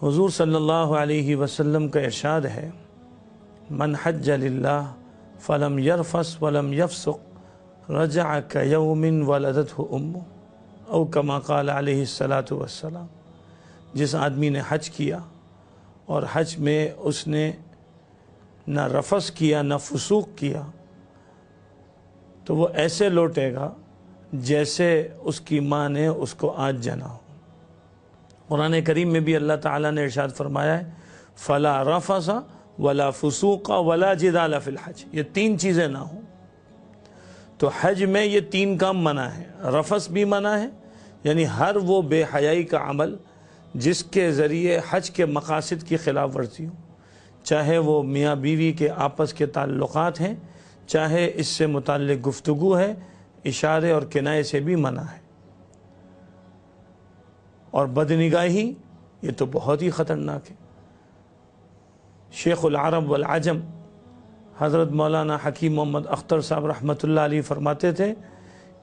حضور صلی اللہ علیہ وسلم کا ارشاد ہے، من حج للہ فلم یرفس ولم یفسق رجع کیوم ولدتہ امہ، او کما قال علیہ الصلاۃ والسلام۔ جس آدمی نے حج کیا اور حج میں اس نے نہ رفس کیا نہ فسوق کیا تو وہ ایسے لوٹے گا جیسے اس کی ماں نے اس کو آج جنا ہو۔ قرآن کریم میں بھی اللہ تعالیٰ نے ارشاد فرمایا ہے، فلا رفث ولا فسوق ولا جدال فی الحج، یہ تین چیزیں نہ ہوں۔ تو حج میں یہ تین کام منع ہے۔ رفث بھی منع ہے، یعنی ہر وہ بے حیائی کا عمل جس کے ذریعے حج کے مقاصد کی خلاف ورزی ہو، چاہے وہ میاں بیوی کے آپس کے تعلقات ہیں، چاہے اس سے متعلق گفتگو ہے، اشارے اور کنائے سے بھی منع ہے۔ اور بدنگاہی یہ تو بہت ہی خطرناک ہے۔ شیخ العرب والعجم حضرت مولانا حکیم محمد اختر صاحب رحمۃ اللہ علیہ فرماتے تھے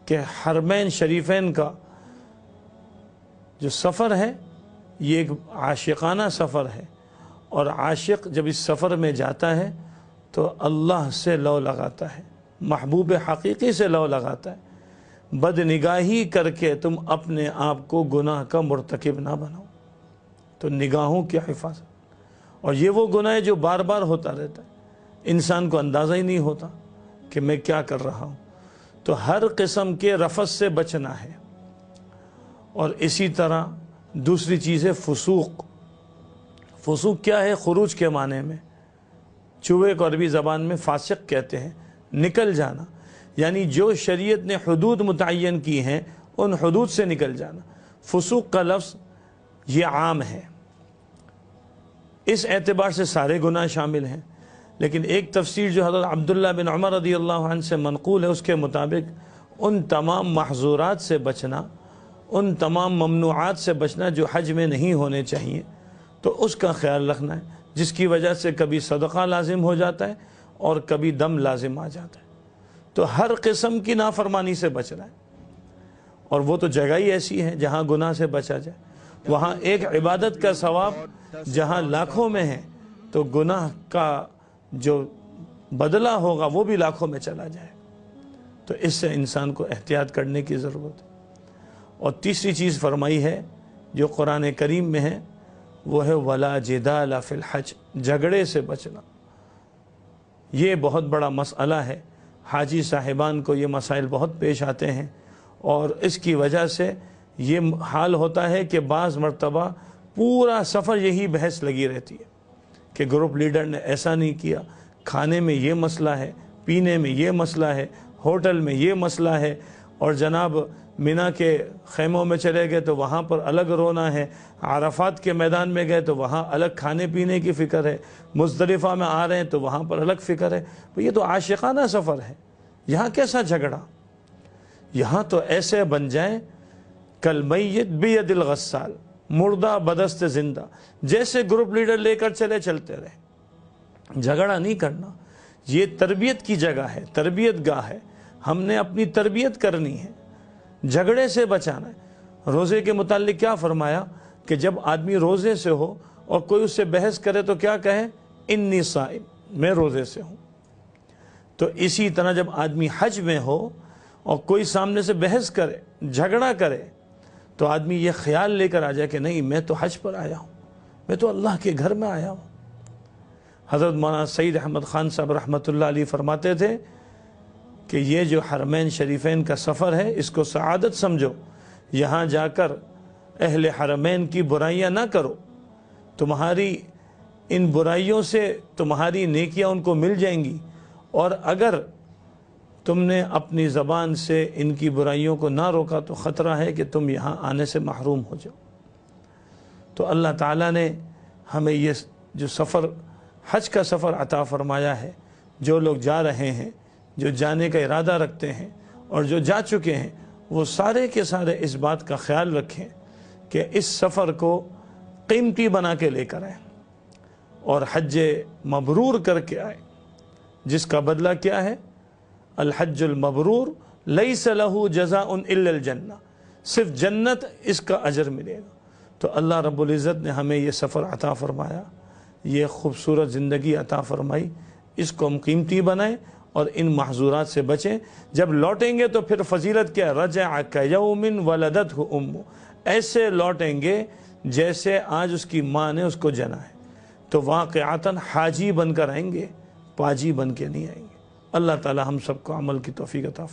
کہ حرمین شریفین کا جو سفر ہے یہ ایک عاشقانہ سفر ہے، اور عاشق جب اس سفر میں جاتا ہے تو اللہ سے لو لگاتا ہے، محبوب حقیقی سے لو لگاتا ہے۔ بد نگاہی کر کے تم اپنے آپ کو گناہ کا مرتکب نہ بناؤ۔ تو نگاہوں کی حفاظت، اور یہ وہ گناہ ہے جو بار بار ہوتا رہتا ہے، انسان کو اندازہ ہی نہیں ہوتا کہ میں کیا کر رہا ہوں۔ تو ہر قسم کے رفث سے بچنا ہے۔ اور اسی طرح دوسری چیز ہے فسوق۔ فسوق کیا ہے؟ خروج کے معنی میں، چوہے کو عربی زبان میں فاسق کہتے ہیں، نکل جانا، یعنی جو شریعت نے حدود متعین کی ہیں ان حدود سے نکل جانا۔ فسوق کا لفظ یہ عام ہے، اس اعتبار سے سارے گناہ شامل ہیں، لیکن ایک تفسیر جو حضرت عبداللہ بن عمر رضی اللہ عنہ سے منقول ہے اس کے مطابق ان تمام محظورات سے بچنا، ان تمام ممنوعات سے بچنا جو حج میں نہیں ہونے چاہیے، تو اس کا خیال رکھنا ہے، جس کی وجہ سے کبھی صدقہ لازم ہو جاتا ہے اور کبھی دم لازم آ جاتا ہے۔ تو ہر قسم کی نافرمانی سے بچنا ہے، اور وہ تو جگہ ہی ایسی ہے جہاں گناہ سے بچا جائے۔ وہاں ایک عبادت کا ثواب جہاں لاکھوں میں ہے تو گناہ کا جو بدلہ ہوگا وہ بھی لاکھوں میں چلا جائے۔ تو اس سے انسان کو احتیاط کرنے کی ضرورت ہے۔ اور تیسری چیز فرمائی ہے جو قرآن کریم میں ہے، وہ ہے ولا جدال فی الحج، جھگڑے سے بچنا۔ یہ بہت بڑا مسئلہ ہے، حاجی صاحبان کو یہ مسائل بہت پیش آتے ہیں، اور اس کی وجہ سے یہ حال ہوتا ہے کہ بعض مرتبہ پورا سفر یہی بحث لگی رہتی ہے کہ گروپ لیڈر نے ایسا نہیں کیا، کھانے میں یہ مسئلہ ہے، پینے میں یہ مسئلہ ہے، ہوٹل میں یہ مسئلہ ہے، اور جناب مینا کے خیموں میں چلے گئے تو وہاں پر الگ رونا ہے، عرفات کے میدان میں گئے تو وہاں الگ کھانے پینے کی فکر ہے، مزدلفہ میں آ رہے ہیں تو وہاں پر الگ فکر ہے۔ یہ تو عاشقانہ سفر ہے، یہاں کیسا جھگڑا؟ یہاں تو ایسے بن جائیں کالمیت بید الغسال، مردہ بدست زندہ، جیسے گروپ لیڈر لے کر چلتے رہے۔ جھگڑا نہیں کرنا، یہ تربیت کی جگہ ہے، تربیت گاہ ہے، ہم نے اپنی تربیت کرنی ہے، جھگڑے سے بچانا ہے۔ روزے کے متعلق کیا فرمایا کہ جب آدمی روزے سے ہو اور کوئی اس سے بحث کرے تو کیا کہے؟ انی صائم، میں روزے سے ہوں۔ تو اسی طرح جب آدمی حج میں ہو اور کوئی سامنے سے بحث کرے، جھگڑا کرے، تو آدمی یہ خیال لے کر آ جائے کہ نہیں، میں تو حج پر آیا ہوں، میں تو اللہ کے گھر میں آیا ہوں۔ حضرت مولانا سعید احمد خان صاحب رحمۃ اللہ علیہ فرماتے تھے کہ یہ جو حرمین شریفین کا سفر ہے اس کو سعادت سمجھو، یہاں جا کر اہل حرمین کی برائیاں نہ کرو، تمہاری ان برائیوں سے تمہاری نیکیاں ان کو مل جائیں گی، اور اگر تم نے اپنی زبان سے ان کی برائیوں کو نہ روکا تو خطرہ ہے کہ تم یہاں آنے سے محروم ہو جاؤ۔ تو اللہ تعالیٰ نے ہمیں یہ جو سفر، حج کا سفر عطا فرمایا ہے، جو لوگ جا رہے ہیں، جو جانے کا ارادہ رکھتے ہیں اور جو جا چکے ہیں، وہ سارے کے سارے اس بات کا خیال رکھیں کہ اس سفر کو قیمتی بنا کے لے کر آئیں اور حج مبرور کر کے آئیں، جس کا بدلہ کیا ہے؟ الحج المبرور لیس لہ جزاء الا الجنہ، صرف جنت اس کا اجر ملے گا۔ تو اللہ رب العزت نے ہمیں یہ سفر عطا فرمایا، یہ خوبصورت زندگی عطا فرمائی، اس کو ہم قیمتی بنائیں اور ان محظورات سے بچیں۔ جب لوٹیں گے تو پھر فضیلت کیا؟ رجع کیوم ولدتہ امہ، ایسے لوٹیں گے جیسے آج اس کی ماں نے اس کو جنا ہے۔ تو واقعتاً حاجی بن کر آئیں گے، پاجی بن کے نہیں آئیں گے۔ اللہ تعالی ہم سب کو عمل کی توفیق عطا فرمائے۔